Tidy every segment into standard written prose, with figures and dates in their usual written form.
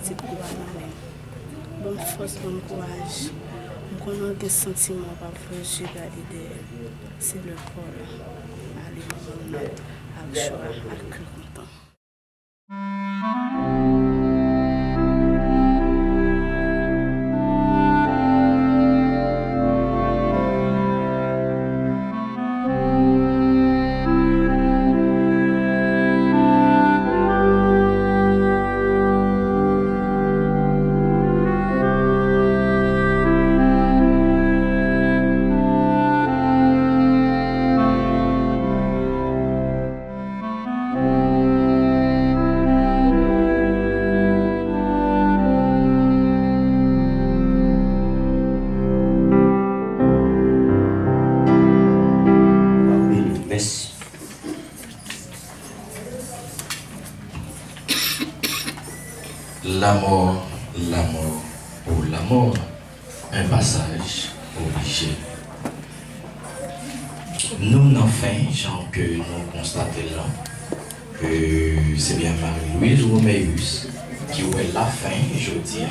petit gouvernement. Bonne force, bon courage. On connaît des sentiments parfois, j'ai gardé c'est le corps. Allez, on a le choix, à cœur content. L'amour, un passage obligé. Nous n'en faisons genre que nous constatons là, que c'est bien Marie-Louise Roméus qui est la fin, je dis.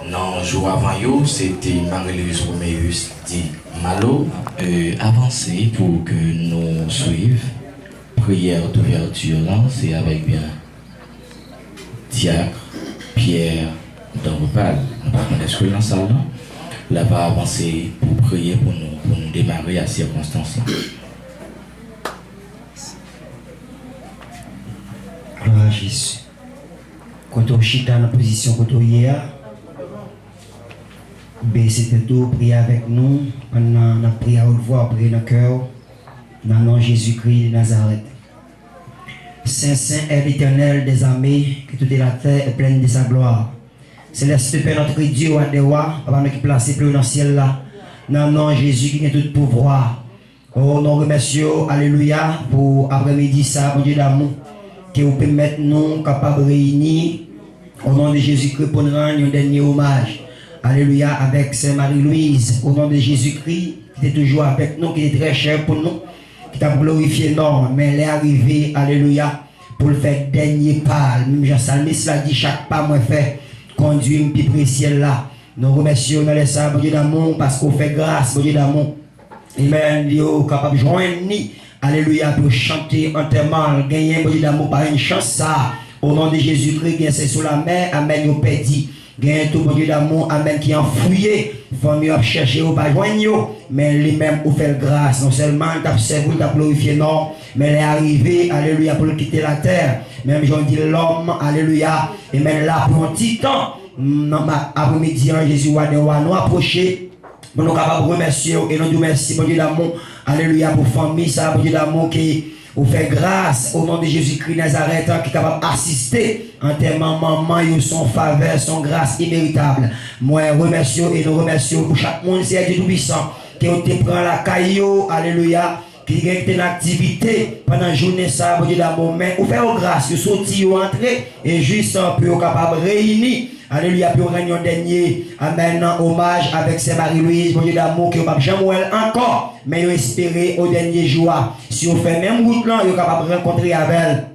Non, jour avant yo, c'était Marie-Louise Roméus dit Malo, avancer pour que nous suivions. Prière d'ouverture là, c'est avec bien diacre Pierre Danropal. Est-ce que dans la salle là va avancer pour prier pour nous démarrer à circonstance là. Gloire à Jésus. Quand on chita dans la position quand on hier, c'était tout, prier avec nous, on a prié à haute voix, prié dans le cœur, dans le nom de Jésus-Christ de Nazareth. Saint, Saint est l'Éternel des armées, que toute la terre est pleine de sa gloire. Céleste Père, notre Dieu, à des rois, avant nous qui placé plus dans le ciel là, dans le nom de Jésus qui est tout pouvoir. Oh, nous remercions, alléluia, pour après-midi ça, mon Dieu d'amour, que vous permettez nous capables de réunir au nom de Jésus-Christ pour nous rendre un dernier hommage. Alléluia, avec Sainte Marie-Louise, au nom de Jésus-Christ, qui est toujours avec nous, qui est très cher pour nous, qui t'a glorifié, non, mais elle est arrivée, alléluia, pour le faire dernier pas. Même Jean-Salmiste l'a dit, chaque pas moi fait, conduit une pipe ciel là. Nous remercions dans les sables, Dieu d'amour, parce qu'on fait grâce, Dieu d'amour. Amen, Dieu, capable de joindre, alléluia, pour chanter entièrement, gagner, Dieu d'amour, par une chance, ça, au nom de Jésus-Christ, c'est sur la mer, amen, nous pédit. Gagne tout bon Dieu d'amour, amen, qui en fouillé, famille a cherché ou pas joindre, mais lui-même ou fait grâce, non seulement t'as servi, t'as glorifié, non, mais elle est arrivée, alléluia, pour quitter la terre, même j'en dis l'homme, alléluia, et même là pour un petit temps, après-midi, Jésus va nous approcher, pour nous capables de remercier, et nous remercions, bon Dieu d'amour, alléluia, pour famille, ça, bon Dieu d'amour, qui vous fait grâce au nom de Jésus-Christ Nazareth qui est capable d'assister en termes maman, son faveur, son grâce imméritable. Moi, remercie et nous remercions pour chaque monde, c'est Dieu Tout-Puissant qui te prend la caillou, alléluia, qui a une activité pendant la journée, ça, bon Dieu d'amour, mais vous faites grâce, vous sortez, vous entrez, et juste pour capable de réunir. Alléluia, pour gagner un dernier, amen, hommage avec Sainte Marie-Louise, mon Dieu d'amour, qui n'a jamais encore, mais vous espérez au dernier jour. Si on fait même route là, vous êtes capable de rencontrer avec elle.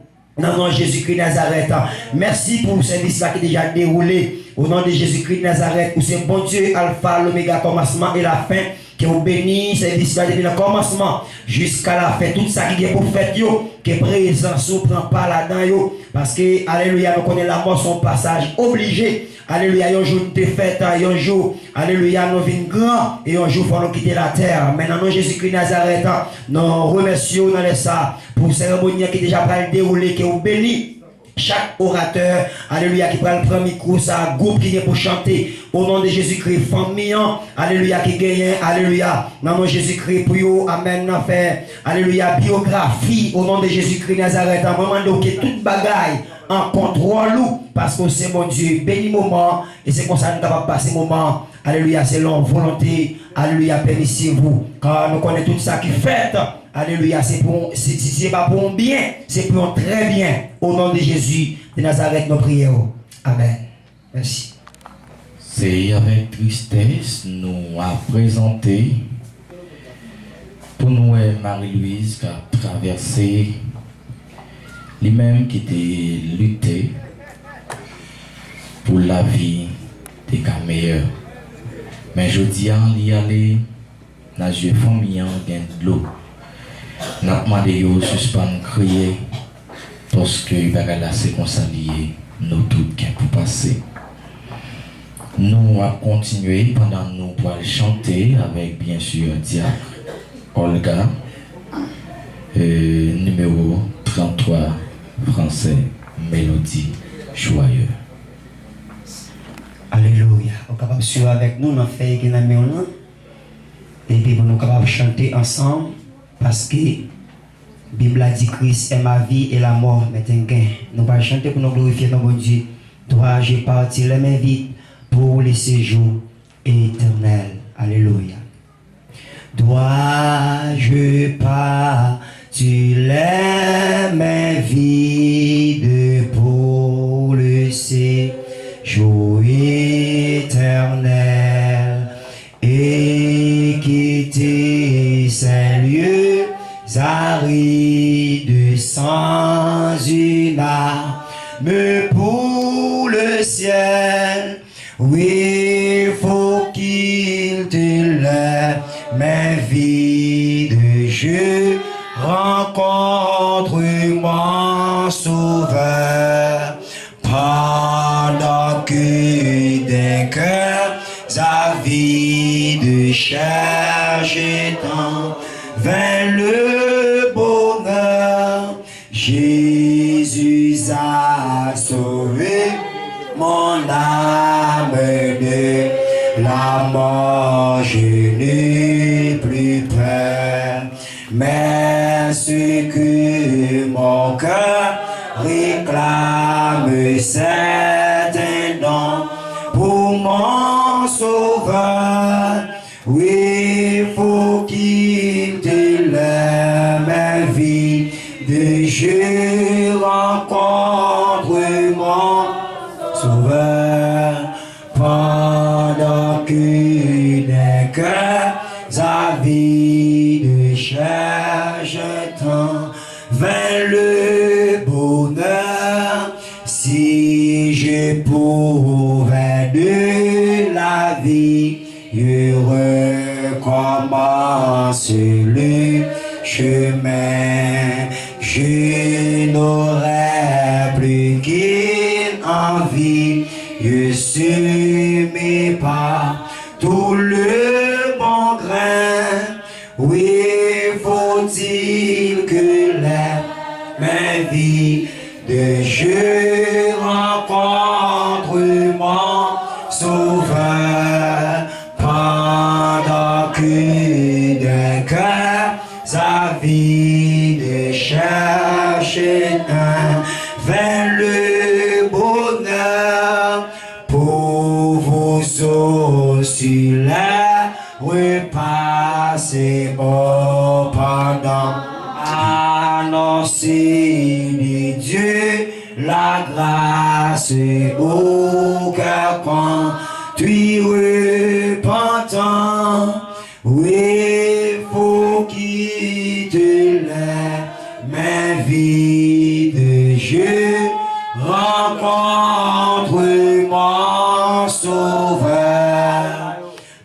Dans le nom de Jésus-Christ Nazareth. Merci pour le service là qui est déjà déroulé. Au nom de Jésus-Christ Nazareth, où c'est bon Dieu, Alpha, l'Oméga, commencement et la fin. Que vous bénissez, service là depuis le commencement jusqu'à la fin. Tout ça qui est pour faire, que présence ne prend pas là-dedans. Parce que, alléluia, nous connaissons la mort, son passage obligé. Alléluia, un jour nous te fait, un jour, alléluia, nous venons grand et un jour il faut nous quitter la terre. Maintenant, Jésus-Christ Nazareth, nous remercions dans les ça pour cette cérémonie qui est déjà pas déroulée, que vous bénissez. Chaque orateur, alléluia, qui prend le premier micro, ça, groupe qui est pour chanter au nom de Jésus-Christ, famille, alléluia, qui gagne, alléluia, dans le nom de Jésus-Christ, pour vous, amen, faire, alléluia, biographie au nom de Jésus-Christ Nazareth, un moment donné, toute bagaille en contrôle, parce que c'est mon Dieu, béni moment, et c'est comme ça que nous avons passé moment, alléluia, c'est leur volonté, alléluia, permettez-vous, car nous connaissons tout ça qui fait. Alléluia, c'est pas pour un bien, c'est pour un très bien. Au nom de Jésus de Nazareth, nous prions. Amen. Merci. C'est avec tristesse nous a présenté pour nous Marie-Louise qui a traversé lui-même qui était lutté pour la vie des cas meilleurs. Mais je dis à y aller, dans une famille en gain de l'eau. N'a demandé de suspendre crier parce que il va laisser comme ça lié nous tous qui pour passer. Nous allons continuer pendant nous pour chanter avec bien sûr diacre Olga, numéro 33 français, mélodie joyeuse. Alléluia. On est capable de suivre avec nous, on fait une maison. Et puis, nous sommes capables de chanter ensemble parce que la Bible a dit Christ est ma vie et la mort m'est un gain. Nous allons chanter pour nous glorifier notre bon Dieu. Dois-je partir les mains vides pour les séjours éternels. Alléluia. Dois-je partir les mains vides pour le séjour éternel et quitter ces lieux arides sans une arme pour le ciel? Oui, faut qu'il te lève main vide, je rencontre mon sauveur pendant que des cœurs avides cherchent en vain le bonheur. Jésus a sauvé mon âme de la mort, je n'ai plus peur. Mais ce que mon cœur réclame, c'est un don pour mon sauveur. Oui, faut qu'il te lève ma vie, de je rencontre mon sauveur pendant que des cœurs avides cherchent en vain le bonheur. Si je pouvais de la vie, je recommence le chemin, je n'aurais plus qu'une envie, je suis pas tout le bon grain. Oui, faut-il que ma vie de je rencontre mon sauveur pendant que d'un cœur avide cherche un vers le bonheur pour vous aussi là repasser au pendant annoncer de Dieu la grâce au cœur quand tu repentant. Oui, faut qu'il te lève ma vie de je rencontre mon sauveur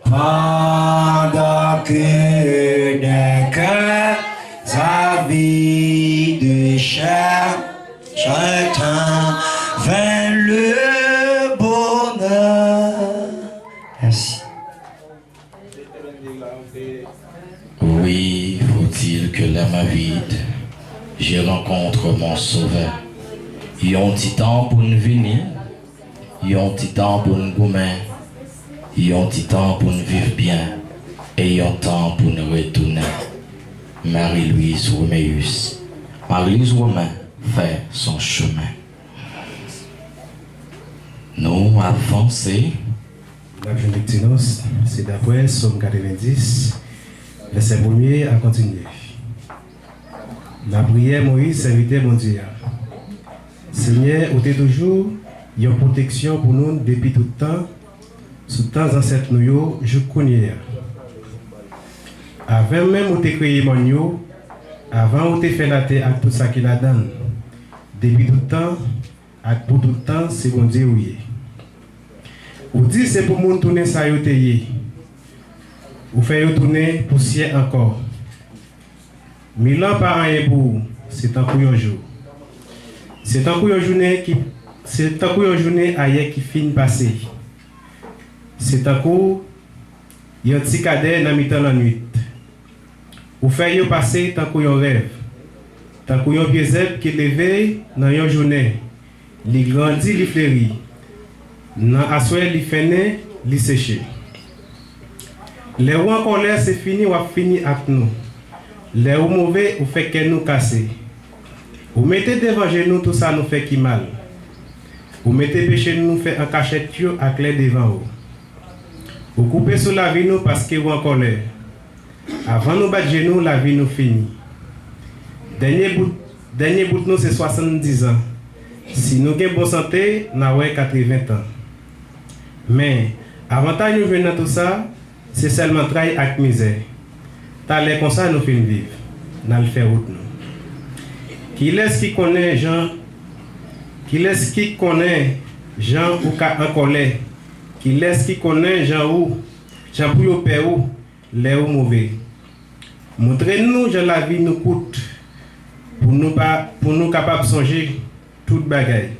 pendant que d'un cœur avide chacun vers le bonheur. Merci. Oui, faut-il que l'âme vide, je rencontre mon sauveur. Il y a un petit temps pour nous venir, il y a un petit temps pour nous gommer, il y a un petit temps pour nous vivre bien, et il y a un temps pour nous retourner. Marie-Louise Roméus, Marie-Louise Romain fait son chemin. Nous avançons. La Jeune c'est d'après Somme 90, verset 1er à continuer. La prière Moïse invitait mon Dieu. Seigneur, où t'es toujours, il y a une protection pour nous depuis tout le temps. Sous temps ancêtres nous, je connais. Avant même où t'es créé mon yo, avant où t'es fait la terre avec tout ça qu'il a donné. Depuis tout le temps, pour tout le temps, c'est mon Dieu où il est. Ou dit c'est pour moun tourner ça yo teye. Ou fait yo tourner poussière encore. Milan par rien pour c'est un coup un jour. C'est un coup une journée qui c'est un coup une journée ailleurs qui fin passer. C'est un coup y a un petit cadet dans mi-temps la nuit. Ou fait yo passer tant coup un rêve. Tant coup un pied qui levé dans une journée. Li grandit, li fleuri. Nan assoir li fene, li séché. Les ou en colère c'est fini ou a fini avec nous. Les ou mauvais ou fait que nous casser. Ou mettez devant nous tout ça nous fait qui mal. Ou mettez péché nous fait en cachette avec les devant vous. Ou coupez sur la vie nous parce que vous en colère. Avant nous battre genoux, la vie nous finit. Dernier bout nous c'est 70 ans. Si nous avons bonne santé, nous avons 80 ans. Mais, avantage nous venons tout ça, c'est seulement travail avec misère. T'as l'air comme ça, nous faisons vivre. Nous le faire route. Qui laisse qui connaît Jean, ou ka en colère, qui laisse qui connaît Jean ou, Jean pour le père ou, les ou mauvais. Montrez-nous, Jean la vie nous coûte, pour nous capables de songer toute bagaille.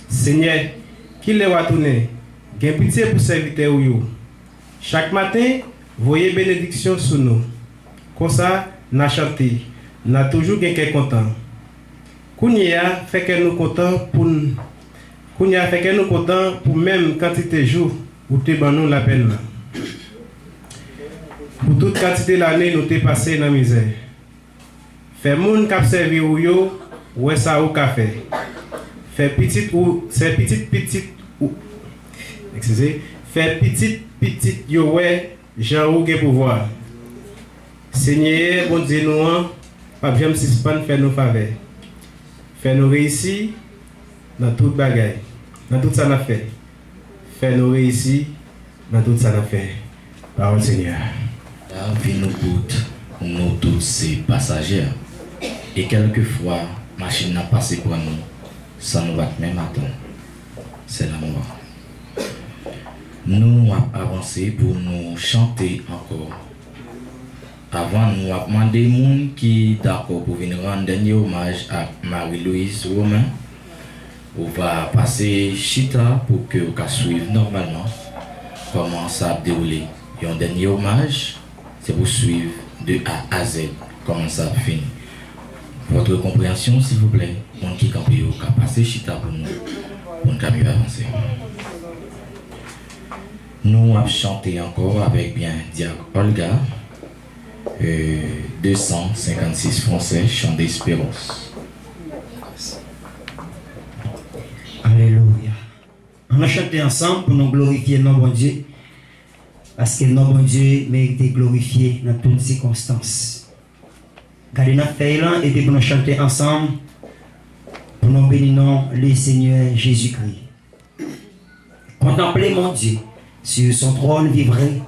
Seigneur, qui les va tourner, gain pitié pour serviteur ou. Chaque matin, voyez bénédiction sur nous. Comme ça, n'a chanté, n'a toujours quelqu'un content. Kounia fait que nous content pour même quantité de jours où tu ban nous la peine. Pour toute quantité l'année nous t'es passé dans la misère. Fait moun k'ap servi ou yo, ouais ça ou café. Fait petit ou c'est petit ou excusez, fait petit yo ouais, Jean ou gen pouvoir. Seigneur, bon Dieu nous pas jamais suspendre faire nos faveurs. Faire nous réussir dans toute bagaille, dans tout ça n'a fait. Faire nous réussir dans tout ça n'a fait. Parole Seigneur. La vie nous coûte, nous tous ces passagers. Et quelquefois, la machine n'a passé pour nous, sans nous battre même attendre. C'est la mort. Nous avons avancé pour nous chanter encore. Avant, nous avons demandé aux gens qui sont d'accord pour venir rendre dernier hommage à Marie-Louise Romain. On va passer Chita pour que vous suiviez normalement comment ça a déroulé. Et un dernier hommage, c'est pour suivre de A à Z comment ça a fini. Votre compréhension, s'il vous plaît, on qui campe au passer Chita pour nous mieux avancer. Nous avons chanté encore avec bien Diac Olga. 256 français, chant d'espérance. Alléluia. On a chanté ensemble pour nous glorifier notre bon Dieu. Parce que notre bon Dieu mérite de glorifier dans toutes circonstances. Gardez notre feuille là et pour nous chanter ensemble pour nous bénir le Seigneur Jésus-Christ. Contemplez mon Dieu sur son trône vivrait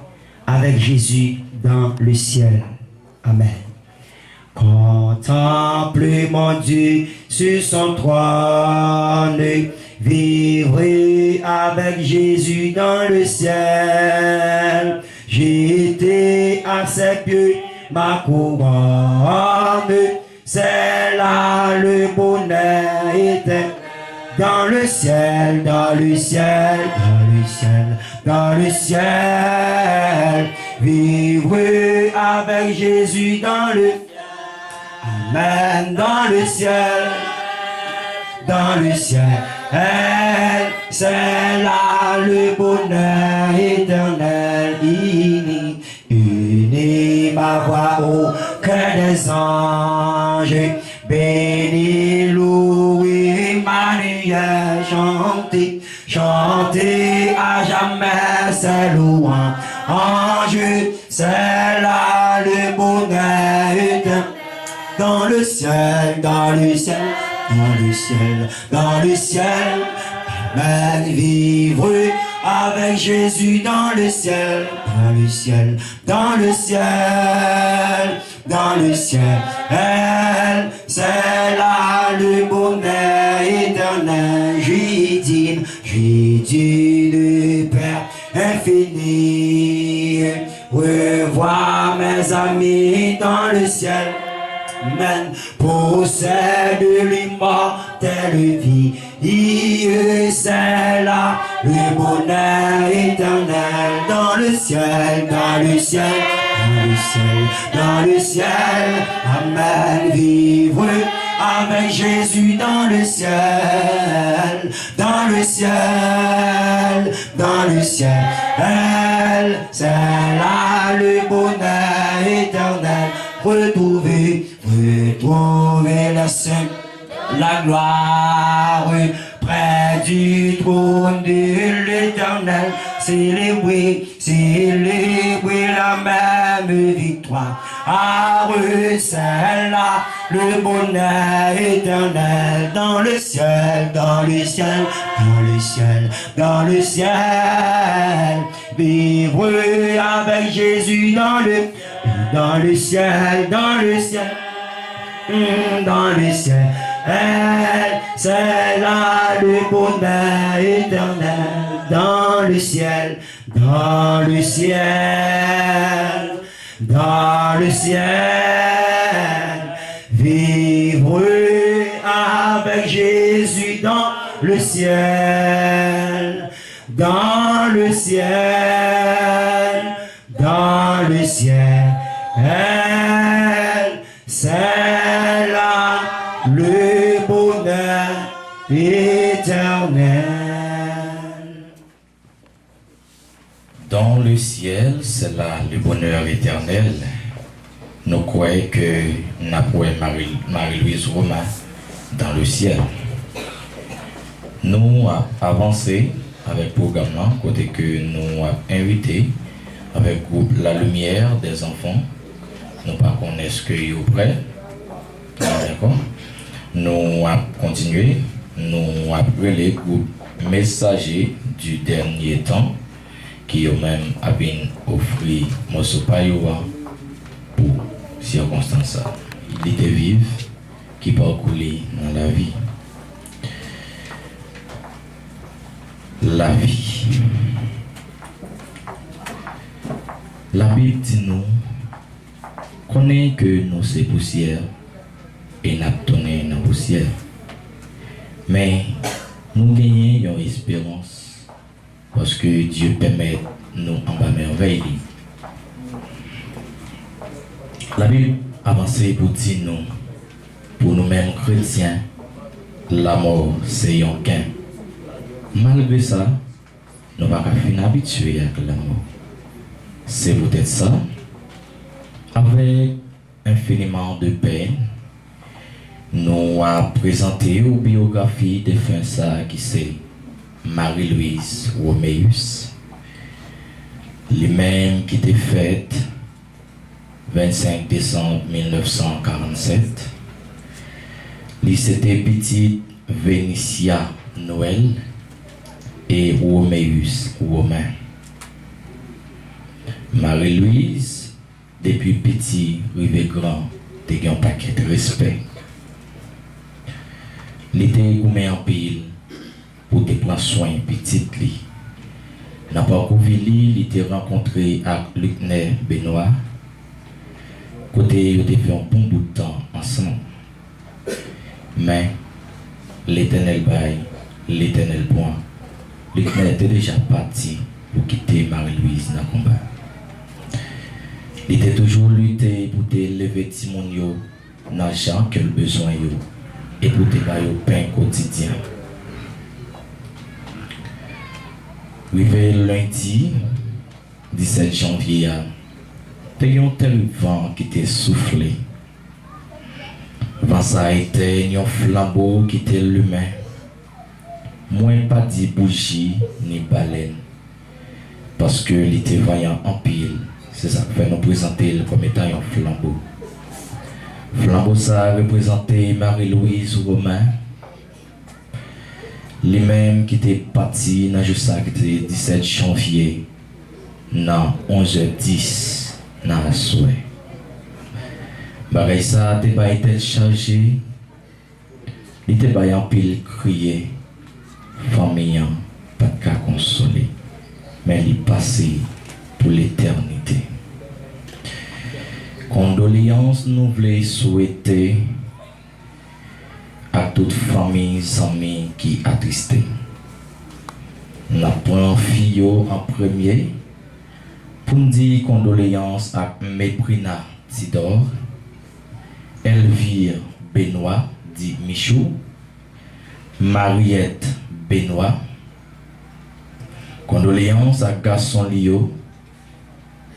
avec Jésus dans le ciel. Amen. Contemplez mon Dieu sur son trône, vivrai avec Jésus dans le ciel. J'étais à ses pieds, ma couronne, c'est là le bonheur était. Dans le ciel, dans le ciel, dans le ciel, dans le ciel, vivre avec Jésus dans le ciel. Amen, dans le ciel, c'est là le bonheur éternel. Unis ma voix au cœur des anges, béni, loué, Maria, chanter, chanter à jamais ses louanges. Ange, c'est là le bonheur éternel. Dans le ciel, dans le ciel, dans le ciel, dans le ciel, amen, vivre avec Jésus dans le ciel, dans le ciel, dans le ciel, dans le ciel, c'est là le bonheur éternel. J'ai dit de paix. fini. Revoir mes amis dans le ciel. Amen. Possède l'immortelle vie. C'est là le bonheur éternel dans le ciel, dans le ciel, dans le ciel, dans le ciel. Amen. Vivre avec Jésus dans le ciel, dans le ciel, dans le ciel. C'est là le bonheur éternel. Retrouver la sainte, la gloire près du trône de l'Éternel. Célébrer la même victoire. C'est-là le bonheur éternel dans le ciel, dans le ciel, dans le ciel, dans le ciel. Vivre avec Jésus dans le ciel, dans le ciel, dans le ciel. C'est là le bonheur éternel dans le ciel, dans le ciel, dans le ciel. Vivre avec Jésus dans le ciel, dans le ciel, dans le ciel. C'est là le bonheur éternel. Dans le ciel, c'est là le bonheur éternel. Nous croyons que nous avons Marie-Louise Romain dans le ciel. Nous avons avancé avec le programme, côté que nous avons invité avec le groupe La Lumière des enfants. Nous ne connaissons pas que vous êtes prêts. D'accord? Nous avons continué. Nous avons appelé le groupe Messager du dernier temps qui ont même offert Mosopayoua pour circonstances. Il était vivre qui parcourait dans la vie. La vie. La Bible dit nous connaît que nous sommes poussière et nous tournons dans la poussière. Mais nous gagnons une espérance parce que Dieu permet nous en bas merveille. La Bible avance pour dire nous, pour nous-mêmes chrétiens, la mort c'est un gain. Malgré ça, nous ne pouvons pas finir habitués avec la mort. C'est peut-être ça, avec infiniment de peine, nous avons présenté une biographie de Finsa qui c'est Marie-Louise Roméus, les mêmes qui étaient faites 25 décembre 1947. C'était petite Vénitia Noël et Roméus Romain. Marie-Louise, depuis petit, arrivé grand, a un paquet de respect. Il était gourmé en pile pour te prendre soin petite li. N'a pas couvili, il était rencontré avec Lucner Benoît. Côté, il était fait un bon bout de temps ensemble. Mais l'Éternel bail, l'Éternel point. Lucner était déjà parti pour quitter Marie-Louise dans le combat. Il était toujours lutté pour te lever Timonio dans l'argent que le besoin et pour te faire le pain quotidien. Arrivé lundi 17 janvier, il y a un tel vent qui était soufflé. Vent ça était un flambeau qui était allumé. Moins pas de bougie ni baleine. Parce que il était vaillant en pile. C'est ça qui fait nous présenter comme étant un flambeau. Flambeau ça représentait Marie-Louise Romain. Les mêmes qui étaient partis dans juste ça qui était 17 janvier dans 11h10 dans la soirée. Pareil ça t'es pas été chargé. Il était pas en pile crier. Famille pas de cas consoler. Mais il passe passé pour l'éternité. Condoléances nous voulons souhaiter à toute famille, amis qui attristé. Nous prenons Fio en premier pour nous dire condoléances à Méprina Tidor, Elvire Benoît dit Michou, Mariette Benoît. Condoléances à Gaston Lio,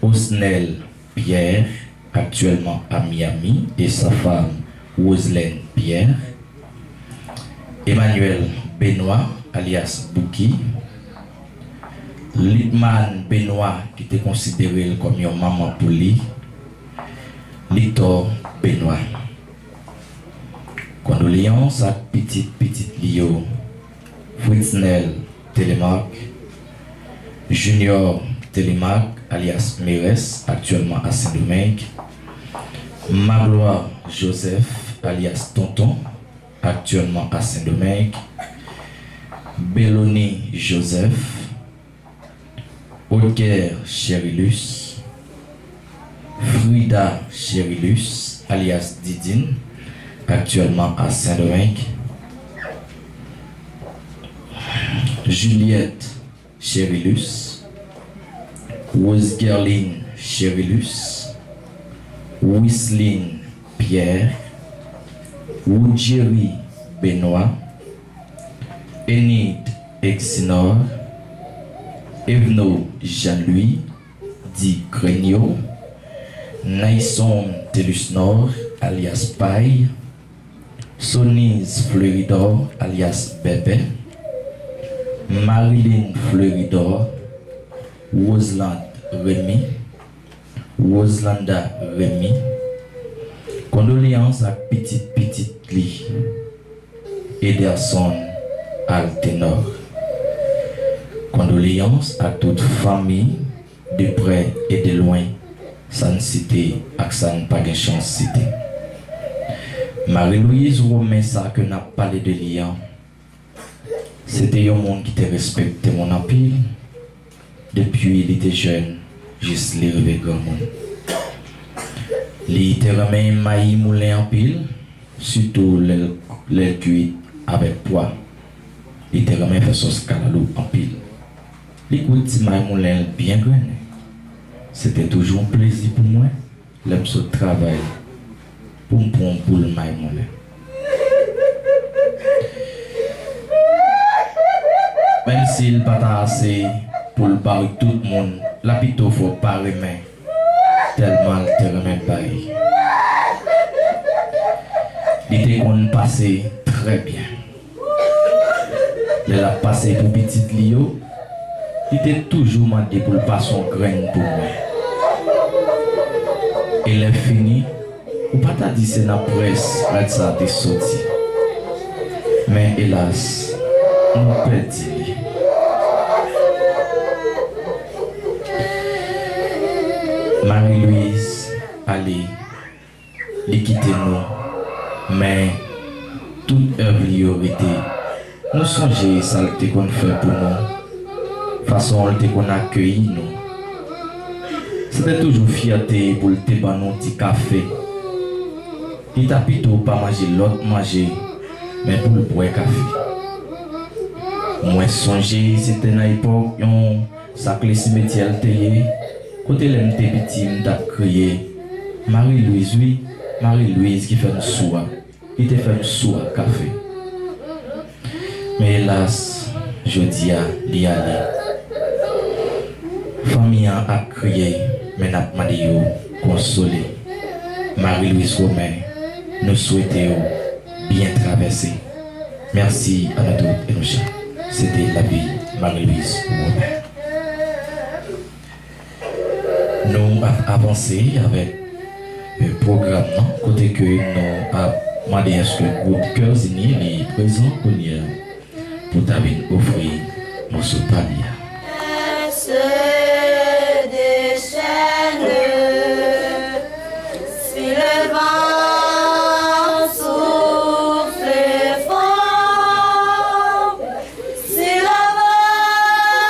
Osnel Pierre, actuellement à Miami, et sa femme Roselaine Pierre. Emmanuel Benoît, alias Bouki. Litman Benoît, qui était considéré comme une maman pour lui. Litor Benoît. Condoléances à petite Lio, Fritznel Télémac, Junior Télémac, alias Mérès, actuellement à Saint-Domingue, Magloire Joseph, alias Tonton, actuellement à Saint-Domingue, Belloni Joseph, Olker Cherilus, Frida Cherilus, alias Didine, actuellement à Saint-Domingue, Juliette Cherilus, Rose Gerline Cherilus, Wisline Pierre, Woudjeri Benoît, Enid Exinor, Evno Jean-Louis, dit Grigno, Naïson Telusnor, alias Paille, Sonise Fleuridor, alias Bébé, Marilyn Fleuridor, Roseland Rémy, Roselanda Rémy. Condoléances à petite Lee, Ederson Altenor. Condoléances à toute famille, de près et de loin, sans citer, sans pas de chance citer. Marie-Louise Romain, ça que n'a parlé de lien. C'était un monde qui te respectait mon empire. Depuis il était jeune, juste les rêves grand monde. Il te remet maïs moulin en pile, surtout les cuits avec poids. Il te remet fait sauce calalou en pile. Les cuits maïs moulin bien grainé. C'était toujours un plaisir pour moi, l'aime ce travail pour me prendre pour le maïs moulin. Même s'il pas assez pour le barrer tout le monde, la pito faut pas remettre. Tellement te remet pas. Il était qu'on passé très bien. Il a passé pour petite Lio. Il était toujours demandé pour le passer son grain pour moi. Il est fini. Ou pas t'a dit c'est la presse, là ça t'est sorti. Mais hélas, nous perdons. Marie-Louise, allez, les quitter nous, mais toute œuvre priorité, nous songeons ça qu'on fait pour nous, façon qu'on accueille nous. C'était toujours fierté pour le thé dans nos petits café. Il t'a plutôt pas manger l'autre manger, mais pour le boire café. Moi songer c'était dans l'époque on saclé cimetière tayé. Côté l'MT petit m'a crié Marie-Louise, oui, Marie-Louise qui fait une soie. Il te fait une soie café. Mais hélas, je dis à l'y aller. Famille a crié, mais n'a pas dit consoler. Marie-Louise Romain, nous souhaitons bien traverser. Merci à nous toutes et nos chers. C'était la vie Marie-Louise Romain. Nous avons avancé avec le programme, côté que nous avons demandé à ce que le groupe Cœurs Unis est présent pour offrir nos soutaniers. Se déchaîne si le vent souffle fort, si la vague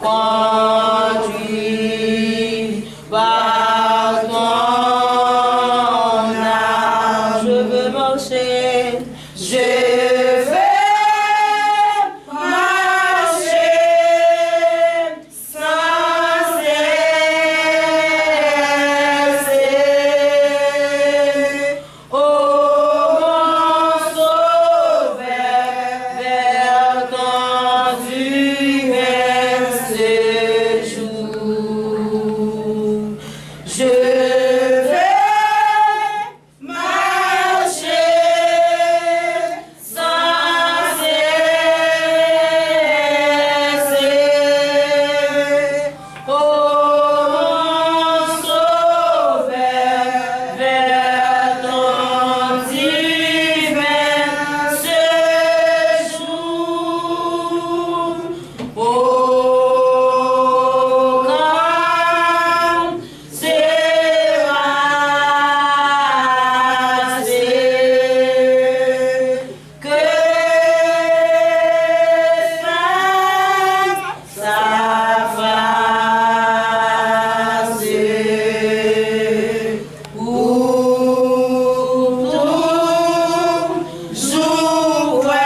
conduit par ton âme. Je veux marcher, je veux marcher sans cesser. Oh mon sauveur, vers ton divin séjour. Je vais marcher sans cesser. Oh mon sauveur, vers ton divin séjour. Oh, quand que sa face pour toujours des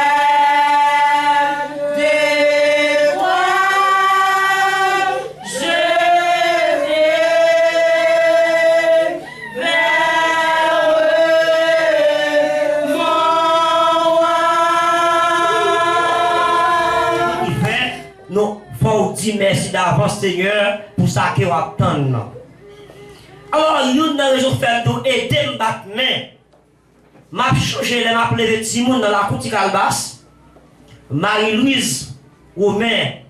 rois, je vais vers mon roi. Il fait, nous faut dire merci d'avance Seigneur pour ça que vous attendez. Alors, nous dans les jours faire nous aider me battre main. M'a changé les m'a levé Timon dans la cour Calbas. Marie-Louise Romain.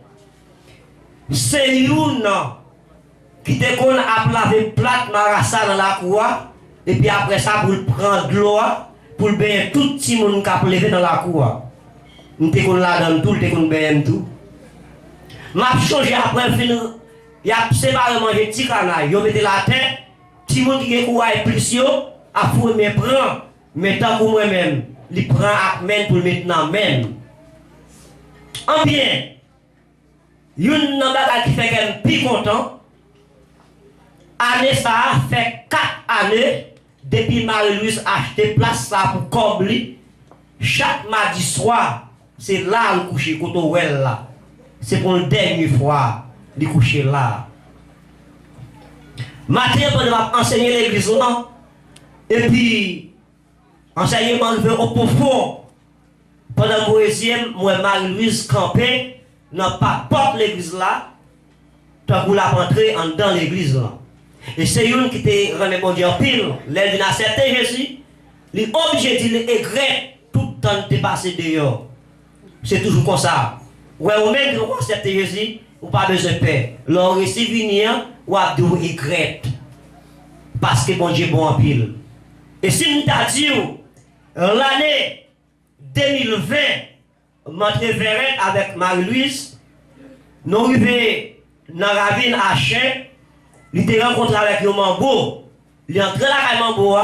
C'est une qui te qu'on a lavé plate marassa dans la cour et puis après ça pour prendre de l'eau pour le baigner tout Timon qui a levé dans la cour. Nous te qu'on là dans tout te qu'on baigner tout. M'a changé après fin il a séparé manger petit canaille, yo mette la tête, petit monde qui est plus yo, a fou me prend, mais tant que moi-même, il prend à main pour maintenant même. En bien, une bagage qui fait qu'elle plus content. Année ça fait 4 années depuis Marie-Louise a acheté place ça pour combler. Chaque mardi soir, c'est là le coucher quand on est là. C'est pour la dernière fois de coucher là. Matin, pendant enseigner l'église là, et puis, enseignement au profond. Pendant le deuxième, moi, Marie-Louise campé, n'a pas porte l'église là, tant que la rentrer dans l'église là. Et c'est une qui te remet mon Dieu en pile, l'aide n'a accepté Jésus, il est obligé de l'égrer tout le temps de passer dehors. C'est toujours comme ça. Ouais, ou même vous acceptez Jésus, ou pas besoin de paix. L'on réussit venir, ou à vous regretter. Parce que mon Dieu est bon en pile. Et si nous t'a dit, l'année 2020, m'entré Véret avec Marie-Louise, nous arrivons dans la ravine à Chien, il était rencontré avec le Mambo, il est entré là avec Mambo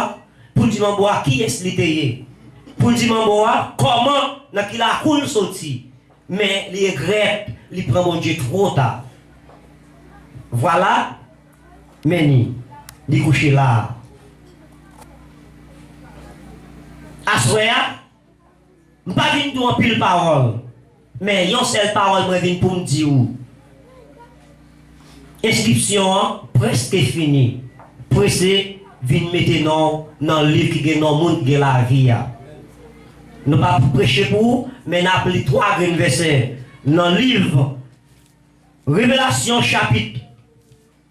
pour dire Mambo qui est-ce qu'il était. Pour dire Mambo comment il a cool sorti. Mais il regrette, il prend mon Dieu trop tard. Voilà, Meni, il couche là. Assoya, je ne vais pas venir en pile parole, mais il y a une seule parole que je viens pour me dire. Inscription presque finie. Pressé, viens mettre dans le livre qui est dans le monde de la vie. Nous ne pas prêcher pour vous, mais nous avons 3 versets dans le livre Révélation chapitre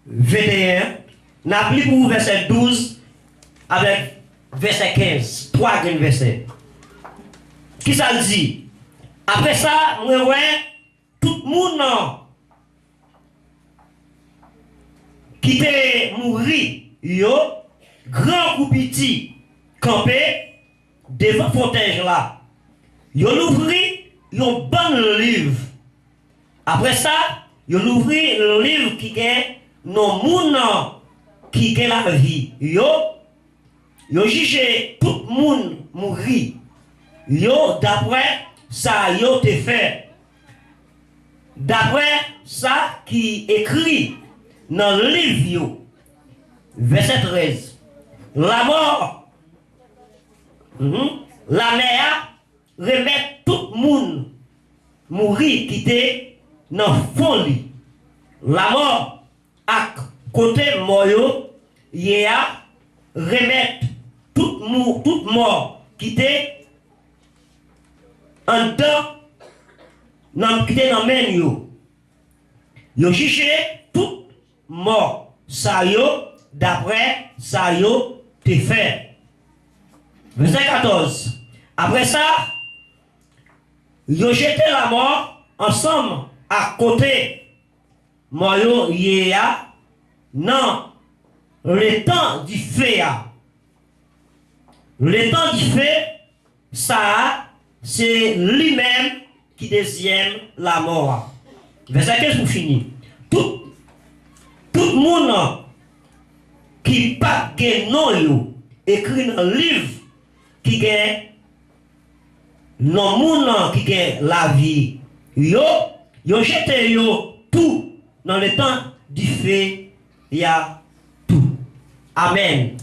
21. Nous avons pour vous verset 12 avec verset 15. 3 versets. Qui ça dit? Après ça, nous voyons tout le monde qui était mort, grand ou petit, campé devant fontaine là. Yo l'ouvri, yon bon livre. Après ça, yo l'ouvri le livre qui est non moun qui est la vie. Yo jugé tout le monde mourir. Yo d'après ça yo te fait. d'après ça qui écrit dans le livre, verset 13, la mort, la mer remet tout le monde mourir qui était dans le fond. La mort à côté mort, il a remet tout mort qui était en dedans, qui était dans le même yo. Yo cherché tout mort, ça yo, d'après ça yo te fait. Verset 14. Après ça, yo jeté la mort ensemble à côté mort yo yéa non le temps du feu. Le temps du feu, ça c'est lui-même qui deuxième la mort. Verset 15 pour finir. Tout le monde qui pas de nom écrit dans le livre qui gagne non monde qui gagne la vie yo jeté yo tout dans le temps du feu il y a tout. Amen.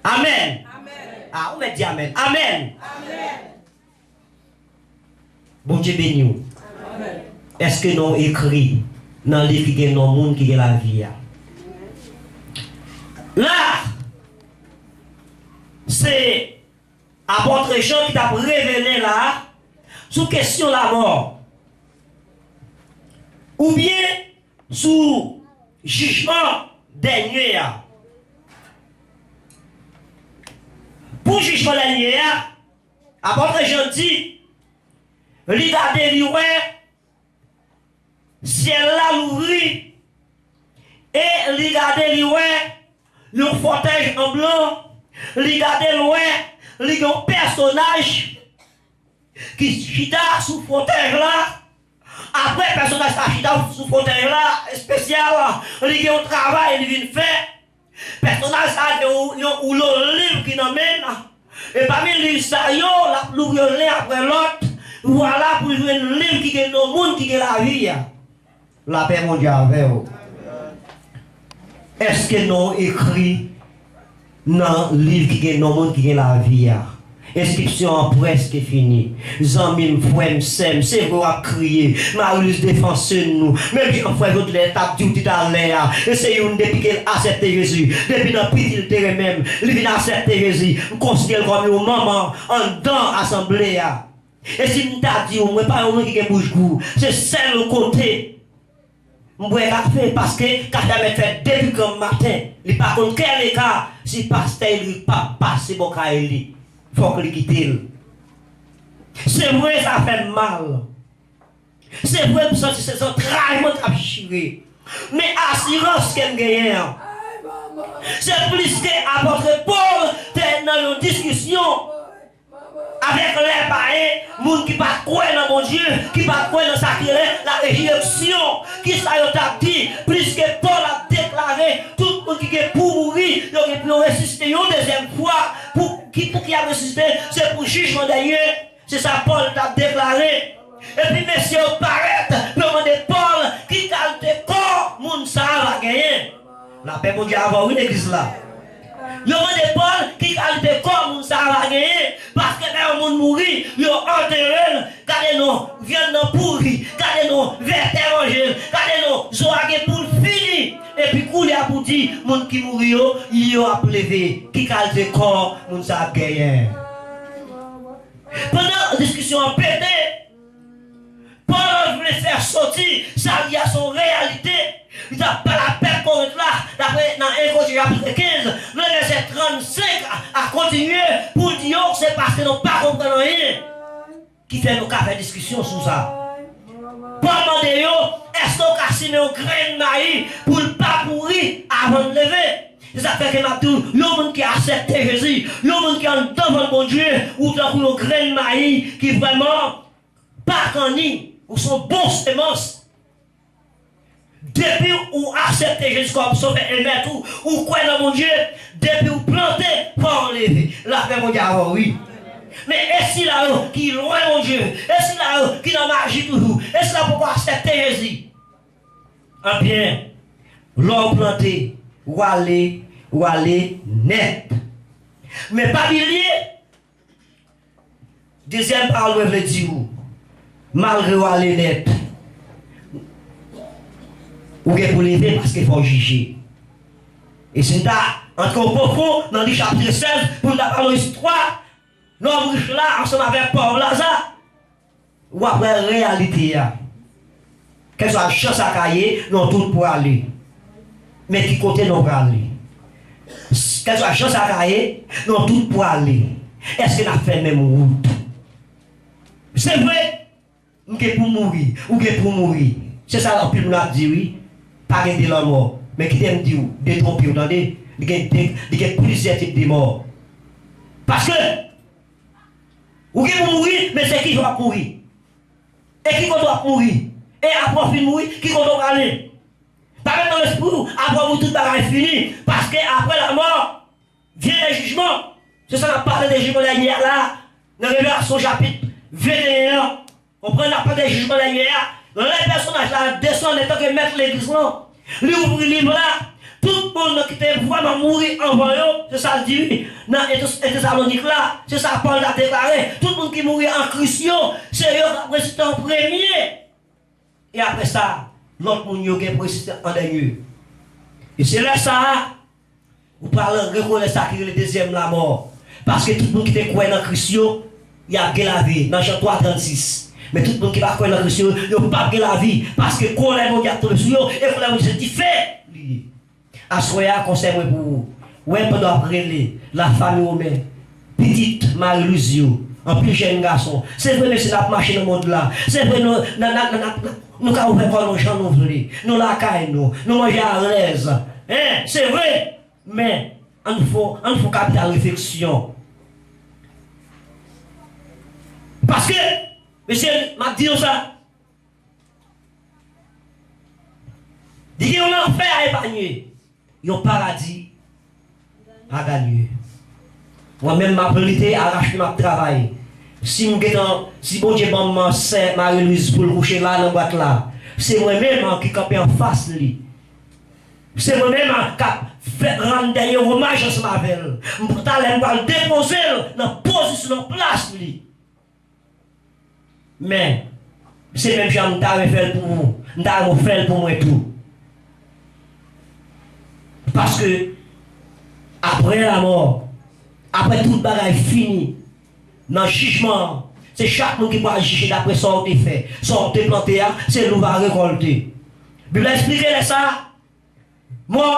Amen. Ah, on m'a dit amen. Amen. Bon Dieu béni nous. Est-ce que nous écrit dans le livre qui gagne non monde qui gagne la vie? Là, c'est apôtre Jean qui t'a révélé là sous question la mort. Ou bien sous jugement dernier. Pour jugement dernier, apôtre Jean dit, regardez lui ciel là l'ouvrit et regardez lui le fauteuil en blanc, regardez lui un personnage qui chita sous fauteuil là. Après personnage qui chita sous fauteuil là spécial, il a un travail il vient faire. Personnage ça ou le livre qui n'emmène et parmi les ça yo la l'ouvrir après l'autre. Voilà pour jouer un livre qui est dans le monde qui est la vie. La paix mondiale avec vous. Est-ce que nous écrit dans le livre qui est dans le monde qui est la vie? Inscription presque finie. Zambim, frère, c'est vous à crier. Marius défense nous. Même si on fait votre l'étape du tout à l'air. Essayez depuis qu'elle accepte Jésus. Depuis dans le petit terrain même. Il vient accepter Jésus. Vous considérez comme une maman en dans l'assemblée. Et si nous t'a dit, on ne pas un qui est bouche-gou. C'est seul côté. On ne pas faire parce que quand il a fait depuis comme matin, il n'y a pas contre quel cas, si le pasteur ne pas passer bon cas, il faut qu'il quitte. C'est vrai, ça fait mal. C'est vrai, pour ça, c'est un travail qui a chiré. Mais assurance qu'elle gagne. C'est plus qu'apôtre Paul, dans une discussion. Avec les païens, gens qui ne croient pas dans mon Dieu, qui ne croient pas dans la résurrection, qui ça a dit, plus que Paul a déclaré, tout le monde qui est pour mourir, il peut ressusciter une deuxième fois, pour qui a ressuscité, c'est pour jugement d'ailleurs, c'est ça Paul a déclaré. Et puis messieurs, paraît, demandez Paul, qui a le corps, mon ça va gagner. La paix mondiale va où l'église là? Yo demande Paul qui a le corps ça va gagner parce que quand le monde mourit, yo enterré, gardez nos viande pourri, gardez nos vertérogènes, gardez nos zoagues pour fini et puis couler à pour dire monde qui mourit yo a levé qui a le corps monde ça gagner. Pendant la discussion en pété, Paul voulait faire sortir sa vie à son réalité. Il n'a pas la paix pour être là. D'après dans 1 Corinthiens chapitre 15, le verset 35 a continué pour dire que c'est parce que nous ne comprenons pas rien qui fait nos faire discussion sur ça. Pour demander est-ce qu'on a signé un grain de maïs pour ne pas mourir avant de lever? C'est ça fait que m'a dit, le monde qui accepte Jésus, le monde qui est devant mon Dieu, ou dans un grain de maïs qui vraiment pas connu, ou sont bons semences. Depuis où accepter Jésus comme sauveur et maître, ou quoi dans mon Dieu, depuis où planter, pour enlever. La paix mondiale, oui. Mais est-ce là qui est loin mon Dieu? Est-ce là qui dans magie toujours? Est-ce là pourquoi accepter Jésus? Ah bien, l'homme planté, ou aller net. Mais pas bilier. Deuxième parole veut dire, malgré ou aller net, ou bien pour lever parce qu'il faut juger. Et c'est là, encore profond, dans le chapitre 16, pour nous parler de l'histoire, l'homme riche là, ensemble avec Paul Lazare, ou après la réalité. Quelle soit la chance à cahier, non tout pour aller. Mais qui côté non pour aller. Quelle soit la chance à cahier, non tout pour aller. Est-ce qu'il a fait même route? C'est vrai, ou pour mourir, ou pour mourir. C'est ça, la Bible a dit oui, pas de la mort. Mais qui t'aime dire, détromper, vous entendez? Il y a plusieurs types de morts. Parce que, vous pouvez mourir, mais c'est qui doit mourir. Et qui doit mourir. Et après mourir, qui doit aller. Pas même dans l'esprit, après vous tout le fini. Parce qu'après la mort, vient le jugement. C'est ça qu'on parle des jugements dernière là. Dans Révélation chapitre 21. On prend la part des jugements dernière. Dans les personnages là, descendent en tant que maître l'église là. Lui ouvre le livre là. Tout le monde qui était vraiment mourir en voyant, c'est ça le dit. Dans les Thessaloniques là, c'est ça Paul a déclaré. Tout le monde qui mourit en Christ, c'est eux qui précipité en premier. Et après ça, l'autre monde qui précipité en dernier. Et c'est là ça, vous parlez de reconnaître ça qui est le deuxième la mort. Parce que tout le monde qui était croyant en Christ, il a la vie. Dans Jean 3, 36. Mais tout le monde qui va croire en Christ, il n'a pas la vie. Parce que quand les gens qui tombé sur eux, et quand les gens qui fait. À soya conseil pour vous. Ouais, pendant après la famille humaine, petite Marie-Louise, un plus jeune garçon. C'est vrai que c'est la marché dans le monde là. C'est vrai nous avons ouvert nos gens, nous la caille, nous manger à l'aise. Hein? C'est vrai. Mais il faut capter la réflexion. Parce que, monsieur, m'a dit ça. Dit qu'on a fait à épargner. Il y a un paradis à gagner. Moi-même, ma priorité à arracher ma travail. Si bon Dieu m'a c'est Marie-Louise pour le coucher là dans la boîte là, c'est moi-même qui campe en face de lui. C'est moi-même qui fait rendre dernier hommage à ce mavel. Je vais le déposer dans la position, dans la place de lui. Mais, c'est même si je vais faire pour vous, je vais faire pour moi tout. Parce que, après la mort, après tout le bagage fini, dans le jugement, c'est chaque monde qui va juger d'après son fait. Son planté, c'est nous va récolter. La Bible explique ça. Moi,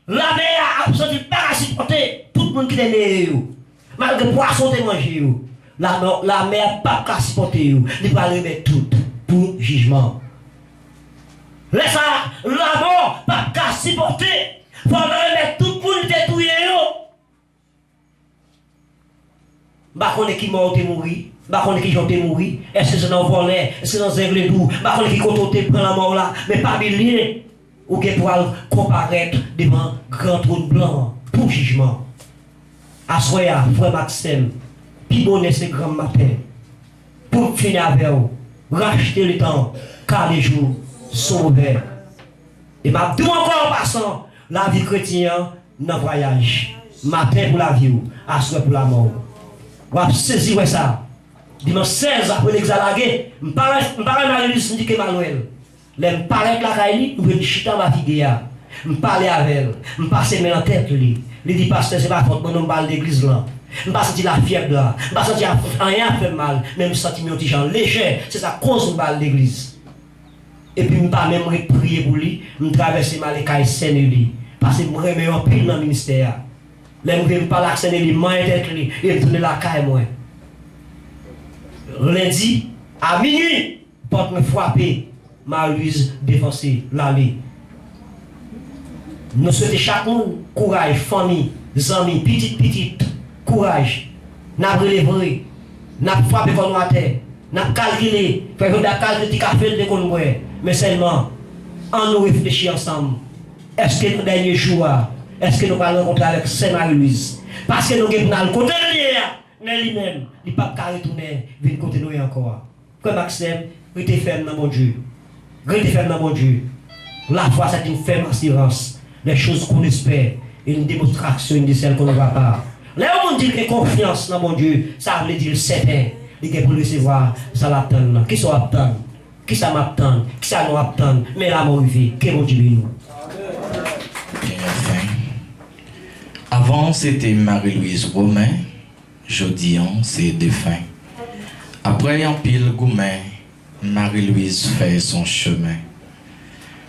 la mer a absorbé pas à supporter tout le monde qui est né. Malgré le poisson qui est mangé. La mer pas à supporter. Il va remettre tout pour jugement. Laisse ça, la mort pas à supporter. Il faut remettre tout pour nous détruire. Je ne sais pas qui mort mourir. Je ne sais pas qui ont mourir. Est-ce que c'est dans le volet? Est-ce que c'est dans un aigle doux? Je ne sais pas qui ont prend la mort là. Mais pas bien. Ou qui pour comparaître devant grand trône blanc pour jugement. Assoya, frère Maxime, puis bonnet ce grand matin. Pour finir avec vous, racheter le temps, car les jours sont ouverts. Et m'a dit encore en passant, la vie chrétienne, dans le voyage. Matin pour la vie, assoya pour la mort. Vous avez saisi ça. Dimanche 16 après l'exalagué, je ne parle pas de lui, dit que Manuel. Je me parle avec la caille, je me chute dans ma vidéo. Je me parle avec elle, je me passe mes en tête. Je dis, pasteur, c'est pas faute, je me parle d'église là. Je me sens la fièvre là. Je me sens rien fait mal, mais je me sens mes petits gens légers. C'est ça cause de parle d'église. Et puis, je me parle même prier pour lui, je me traverse mal les cailles saines lui. Parce que je me remets en pile dans le ministère. Je me parle avec lui, je me tête lui, et je me tourne la caille moi. Lundi, à minuit, porte me frapper. Marie-Louise défoncée, l'allée. Nous souhaitons chaque monde courage, famille, amis, petite, courage. Nous avons relevé, nous avons frappé comme nous à terre, nous avons calculé, nous avons calculé des cafés de qu'on mais seulement, en nous réfléchir ensemble. Est-ce que nos derniers jours, est-ce que nous allons rencontrer avec Saint Marie-Louise? Parce que nous avons le côté de mais lui-même, il n'est pas qu'à retourner, venir continuer encore. Comme Maxime, restez ferme dans mon Dieu. Restez ferme dans mon Dieu. La foi, c'est une ferme assurance. Les choses qu'on espère, et une démonstration de celles qu'on ne voit pas. Là où on dit que confiance dans mon Dieu, ça veut dire certain. Il est pour recevoir, ça l'attend. Qui ça attend? Qui ça m'attend? Qui ça nous attend? Mais là, mon vie, que mon Dieu nous. Bien, enfin. Avant, c'était Marie-Louise Romain. Jodi, c'est défunt. Après un pile gourmet, Marie-Louise fait son chemin.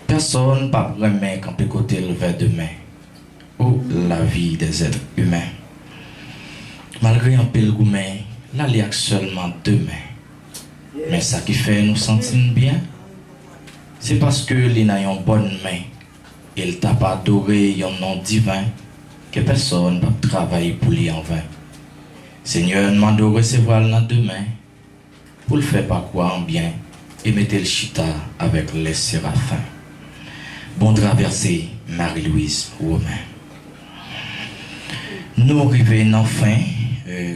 Personne pas vraiment quand peut côté le vers demain ou la vie des êtres humains. Malgré un pile gourmet, là il y a seulement 2 mains. Mais ça qui fait nous sentir bien, c'est parce que il a une bonne main. Il t'a pas adoré un nom divin que personne ne travailler pour lui en vain. Seigneur, demande de recevoir dans 2 mains pour le faire par quoi en bien et mettre le chita avec les séraphins. Bon traversée, Marie-Louise Romain. Nous arrivons enfin,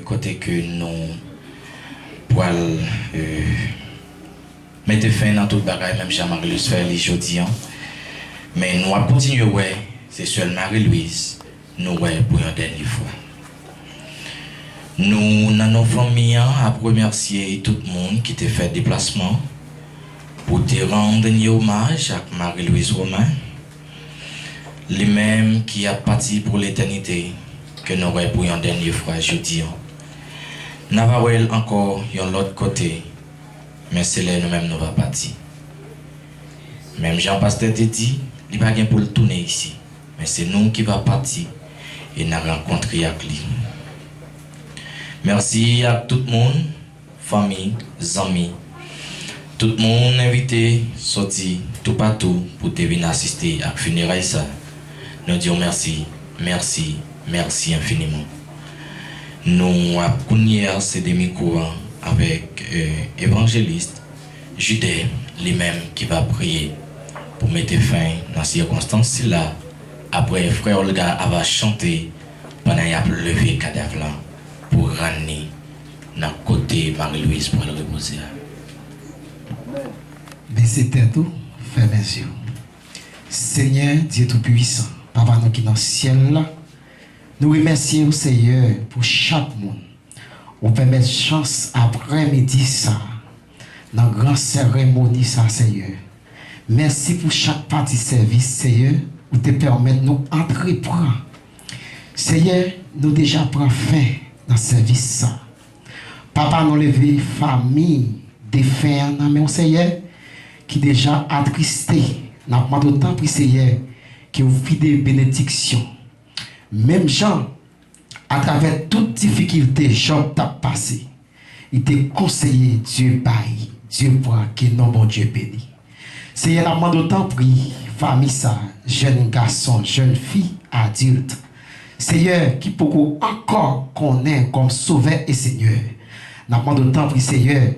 côté que nous pouvons mettre fin dans toute bagaille, même Jean-Marie-Louise fait les jeudi. Mais nous allons continuer, ouais, c'est seul Marie-Louise, nous ouais, pour une dernière fois. Nous, dans nos familles, à remercier tout le monde qui t'a fait déplacement pour te rendre un hommage à Marie-Louise Romain, lui-même qui a parti pour l'éternité, que nous aurons pour une dernière fois jeudi. Nous avons encore de l'autre côté, mais c'est là nous-mêmes nous va partir. Même Jean-Pasteur te dit, il n'y a pas pour le tourner ici, mais c'est nous qui va partir et nous rencontrer avec lui. Merci à tout le monde, famille, amis, tout le monde invité, sorti, tout partout pour te venir assister à la funérailles. Nous disons merci, merci, merci infiniment. Nous avons hier ces demi-cours avec évangéliste Judas, lui-même qui va prier pour mettre fin dans ces circonstances-là. Après, frère Olga va chanter pendant qu'il a levé le cadavre là pour ramener dans côté Marie-Louise pour le reposer. Baissez tête tout, fermez les yeux. Seigneur, Dieu Tout-Puissant, Papa nous qui dans le ciel là, nous remercions au Seigneur pour chaque monde. On permet chance après-midi ça, dans la grande cérémonie ça, Seigneur. Merci pour chaque partie service, Seigneur, où te permettre de nous entreprendre. Seigneur, nous déjà prenons fin dans le service ça. Papa nous levé famille, défunts, mais Seigneur, qui déjà attristé, n'a pas d'autant pour Seigneur, qui vous fait des bénédictions. Même Jean, à travers toutes difficultés, Job t'a passé. Il t'a conseillé, Dieu baille, Dieu prend, que non bon Dieu béni. Seigneur, n'a pas d'autant pris, famille ça, jeune garçon, jeune fille, adulte. Seigneur, qui peut encore connaître comme sauveur et Seigneur. N'a pas d'autant pris, Seigneur,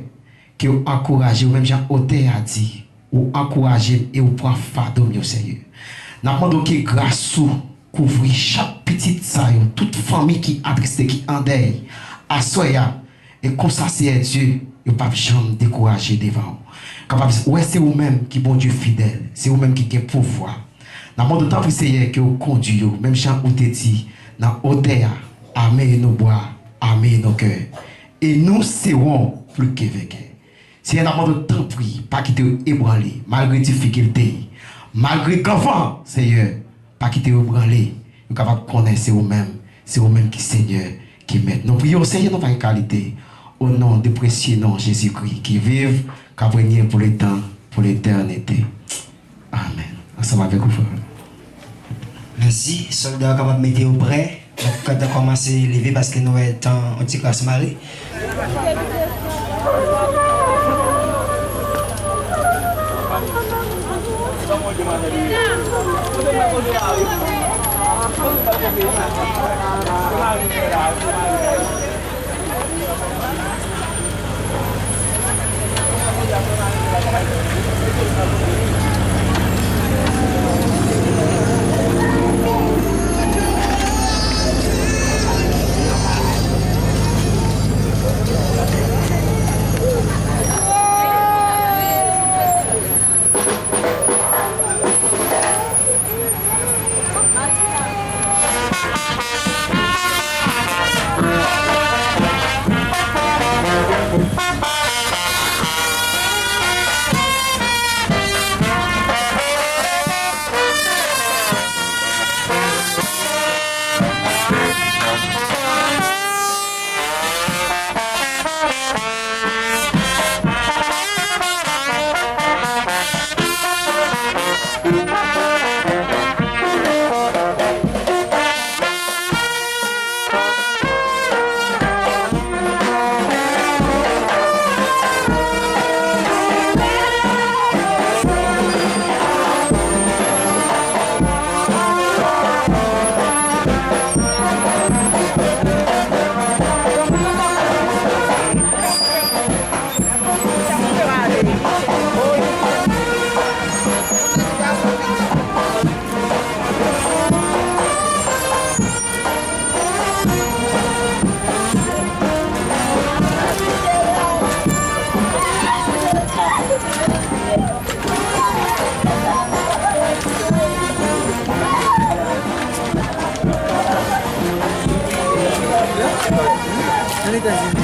que vous encouragez, ou même Jean Oté a dit, ou encouragez et vous prenez fardeau, mieux Seigneur. N'a pas d'autant que grâce ou couvrir chaque petite saillon, toute famille qui attristé, qui en deuil, à soya, et comme ça c'est Dieu, vous ne pouvez jamais décourager devant. Ouais, c'est vous-même qui bon Dieu fidèle, c'est vous-même qui avez pouvoir. Dans le monde de temps, Seigneur, que vous conduisez, même Jean ou te dit, dans l'odeur, armez nos bois, armez nos cœurs. Et nous serons plus que vainqueurs. Seigneur, dans le monde de temps, pas quitter ébranler, malgré les difficultés, malgré qu'enfant, Seigneur, pas quitter ébranler, nous sommes capables de connaître, c'est vous-même qui Seigneur, qui met. Nous prions, Seigneur, dans une qualité, au nom de précieux nom Jésus-Christ, qui vive, qui a régné pour le temps, pour l'éternité. Amen. Ensemble avec vous, frère. Merci, soldats capable de mettre au prêt. Quand on commence à lever parce que nous sommes en petit classe marée. États-Unis.